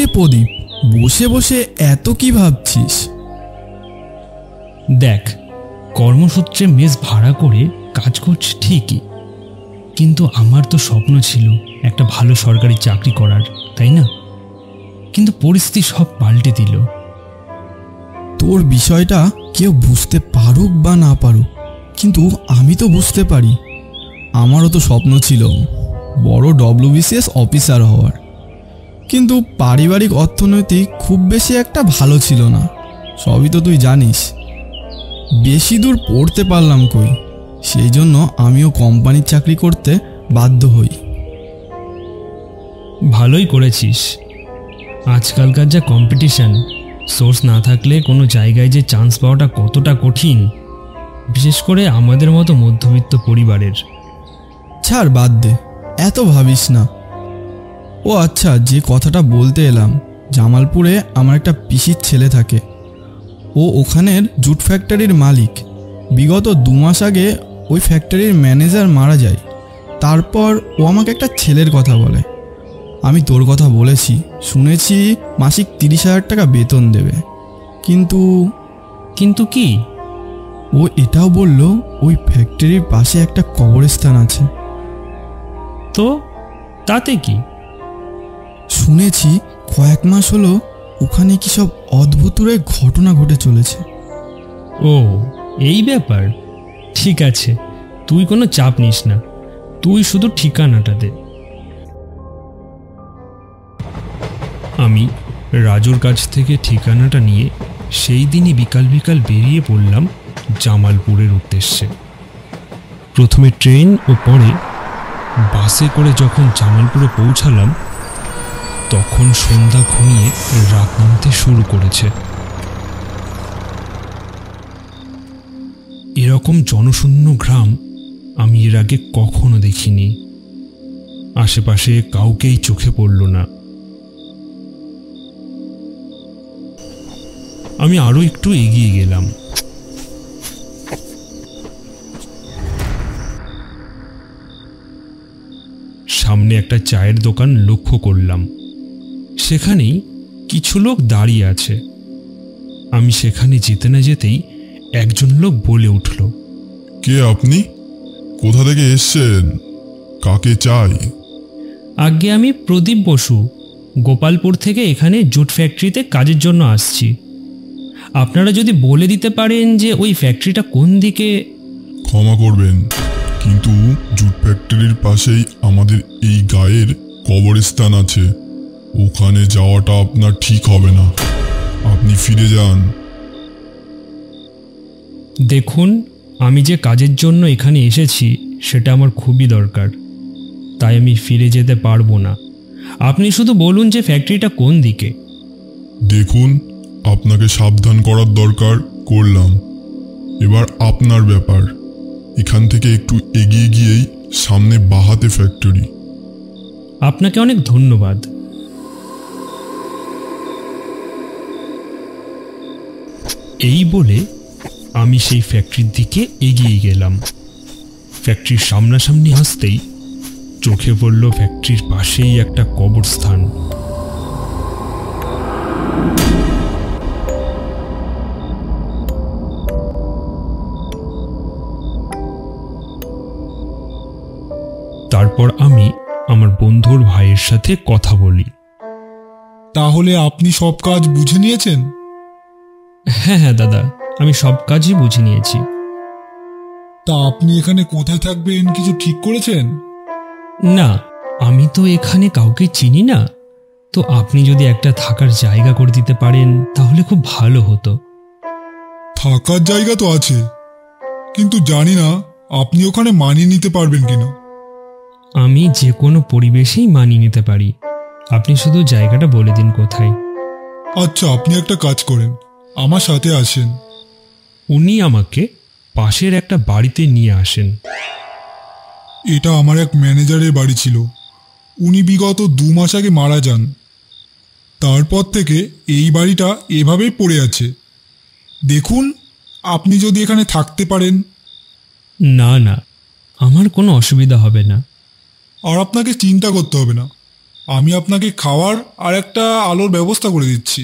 কিরে প্রদীপ, বসে বসে এত কি ভাবছিস? দেখ, কর্মসূত্রে মেস ভাড়া করে কাজ করছে ঠিকই, কিন্তু আমার তো স্বপ্ন ছিল একটা ভালো সরকারি চাকরি করার, তাই না? কিন্তু পরিস্থিতি সব পাল্টে দিল। তোর বিষয়টা কেউ বুঝতে পারুক বা না পারুক, কিন্তু আমি তো বুঝতে পারি। আমারও তো স্বপ্ন ছিল বড় WBCS অফিসার হওয়ার, কিন্তু পারিবারিক অর্থনৈতিক খুব বেশি একটা ভালো ছিল না। সবই তো তুই জানিস। বেশি দূর পড়তে পারলাম কই, সেই জন্য আমিও কোম্পানির চাকরি করতে বাধ্য হই। ভালোই করেছিস। আজকালকার যা কম্পিটিশন, সোর্স না থাকলে কোনো জায়গায় যে চান্স পাওয়াটা কতটা কঠিন, বিশেষ করে আমাদের মতো মধ্যবিত্ত পরিবারের। ছাড়, বাদ দে, এত ভাবিস না। ও আচ্ছা, যে কথাটা বলতে এলাম, জামালপুরে আমার একটা পিসির ছেলে থাকে। ও ওখানের জুট ফ্যাক্টরির মালিক। বিগত 2 মাস আগে ওই ফ্যাক্টরির ম্যানেজার মারা যায়। তারপর ও আমাকে একটা ছেলের কথা বলে। আমি তোর কথা বলেছি, শুনেছি মাসিক 30,000 টাকা বেতন দেবে। কিন্তু কি? ও এটাও বলল ওই ফ্যাক্টরির পাশে একটা কবরস্থান আছে। তো তাতে কি? শুনেছি কয়েক মাস হলো ওখানে কি সব অদ্ভুতুরে ঘটনা ঘটে চলেছে। ও, এই ব্যাপার। ঠিক আছে, তুই কোনো চাপ নিস না, তুই শুধু ঠিকানাটা দে। আমি রাজুর কাছ থেকে ঠিকানাটা নিয়ে সেই দিনই বিকাল বিকাল বেরিয়ে পড়লাম জামালপুরের উদ্দেশ্যে। প্রথমে ট্রেন ও পরে বাসে করে যখন জামালপুরে পৌঁছালাম, তখন সন্ধ্যা ঘনিয়ে রাত নামতে শুরু করেছে। এরকম জনশূন্য গ্রাম আমি এর আগে কখনো দেখিনি। আশেপাশে কাউকেই চোখে পড়ল না। আমি আরো একটু এগিয়ে গেলাম। সামনে একটা চায়ের দোকান লক্ষ্য করলাম। সেখানেই কিছু লোক দাঁড়িয়ে আছে। আমি সেখানে যেতে না যেতেই একজন লোক বলে উঠল, কে আপনি? কোথা থেকে এসছেন? কাকে চাই? আগে আমি প্রদীপ বসু, গোপালপুর থেকে এখানে জুট ফ্যাক্টরিতে কাজের জন্য আসছি। আপনারা যদি বলে দিতে পারেন যে ওই ফ্যাক্টরিটা কোন দিকে। ক্ষমা করবেন, কিন্তু জুট ফ্যাক্টরির পাশেই আমাদের এই গায়ের কবরস্থান আছে। ওখানে যাওয়াটা আপনার ঠিক হবে না, আপনি ফিরে যান। দেখুন, আমি যে কাজের জন্য এখানে এসেছি সেটা আমার খুবই দরকার, তাই আমি ফিরে যেতে পারবো না। আপনি শুধু বলুন যে ফ্যাক্টরিটা কোন দিকে। দেখুন, আপনাকে সাবধান করার দরকার করলাম, এবার আপনার ব্যাপার। এখান থেকে একটু এগিয়ে গিয়েই সামনে বাহাতে ফ্যাক্টরি। আপনাকে অনেক ধন্যবাদ। এই বলে আমি সেই ফ্যাক্টরির দিকে এগিয়ে গেলাম। ফ্যাক্টরির সামনাসামনি আসতেই চোখে পড়ল ফ্যাক্টরির পাশেই একটা কবরস্থান। তারপর আমি আমার বন্ধুর ভাইয়ের সাথে কথা বলি। তাহলে আপনি সব কাজ বুঝে নিয়েছেন? হ্যাঁ হ্যাঁ দাদা, আমি সব কাজই বুঝে নিয়েছি। তা আপনি এখানে কোথায় থাকবেন কিছু ঠিক করেছেন? না, আমি তো এখানে কাউকে চিনি না, তো আপনি যদি একটা থাকার জায়গা করে দিতে পারেন তাহলে খুব ভালো হতো। থাকার জায়গা তো আছে, কিন্তু জানি না আপনি ওখানে মানিয়ে নিতে পারবেন কিনা। আমি যে কোনো পরিবেশেই মানিয়ে নিতে পারি, আপনি শুধু জায়গাটা বলে দিন কোথায়। আচ্ছা, আপনি একটা কাজ করেন, আমার সাথে আসেন। উনি আমাকে পাশের একটা বাড়িতে নিয়ে আসেন। এটা আমার এক ম্যানেজারের বাড়ি ছিল। উনি বিগত 2 মাস আগে মারা যান। তারপর থেকে এই বাড়িটা এভাবেই পড়ে আছে। দেখুন, আপনি যদি এখানে থাকতে পারেন। না না, আমার কোনো অসুবিধা হবে না। আর আপনাকে চিন্তা করতে হবে না, আমি আপনাকে খাওয়ার আর একটা আলোর ব্যবস্থা করে দিচ্ছি।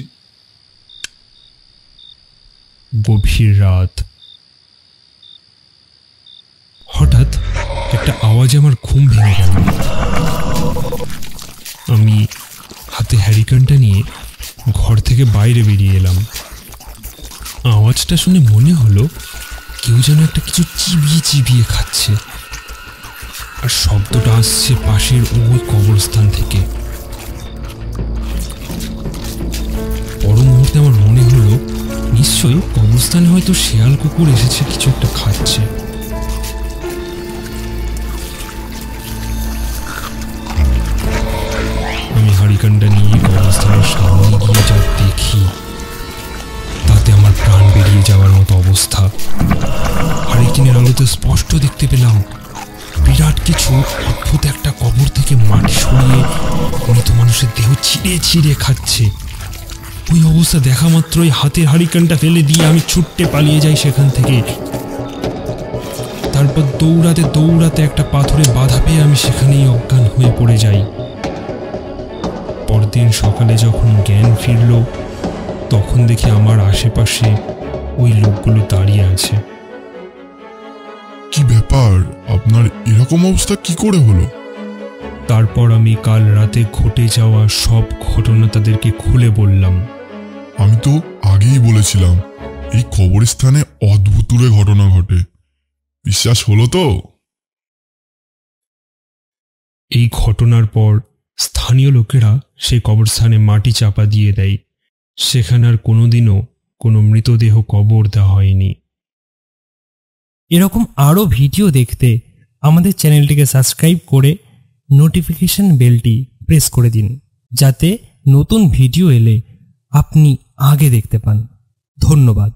গভীর রাত। হঠাৎ একটা আওয়াজে আমার ঘুম ভেঙে গেল। আমি হাতে হ্যারিকেনটা নিয়ে ঘর থেকে বাইরে বেরিয়ে এলাম। আওয়াজটা শুনে মনে হলো কেউ যেন একটা কিছু চিবিয়ে চিবিয়ে খাচ্ছে, আর শব্দটা আসছে পাশের ওই কবরস্থান থেকে। পর মুহূর্তে আমার মনে হলো নিশ্চয়ই কবরস্থানে হয়তো শেয়াল কুকুর এসেছে কিছু একটা খাচ্ছে। আমি হ্যারিকেনটা নিয়ে কবরস্থানের সামনে গিয়ে যা দেখি তাতে আমার প্রাণ বেরিয়ে যাওয়ার মতো অবস্থা। হ্যারিকেনের আলোতে স্পষ্ট দেখতে পেলাম বিরাট কিছু অদ্ভুত একটা কবর থেকে মাটি সরিয়ে মৃত মানুষের দেহ ছিঁড়ে ছিঁড়ে খাচ্ছে। ওই অবস্থা দেখা মাত্রই হাতের হ্যারিকেনটা ফেলে দিয়ে আমি ছুটতে পালিয়ে যাই সেখান থেকে। তারপর দৌড়াতে দৌড়াতে একটা পাথরে বাধা পেয়ে আমি সেখানেই অজ্ঞান হয়ে পড়ে যাই। পরদিন সকালে যখন জ্ঞান ফিরল তখন দেখি আমার আশেপাশে ওই লোকগুলো দাঁড়িয়ে আছে। কি ব্যাপার, আপনার এরকম অবস্থা কি করে হলো? তারপর আমি কাল রাতে ঘটে যাওয়া সব ঘটনা তাদেরকে খুলে বললাম। আমি তো আগেই বলেছিলাম এই কবরস্থানে অদ্ভুতুরে ঘটনা ঘটে। বিশ্বাস হলো তো? এই ঘটনার পর স্থানীয় লোকেরা সেই কবরস্থানে মাটি চাপা দিয়ে দেয়। সেখানে আর কোনোদিনও কোনো মৃতদেহ কবর দেওয়া হয়নি। এরকম আরও ভিডিও দেখতে আমাদের চ্যানেলটিকে সাবস্ক্রাইব করে নোটিফিকেশন বেলটি প্রেস করে দিন, যাতে নতুন ভিডিও এলে আপনি আগে দেখতে পান। ধন্যবাদ।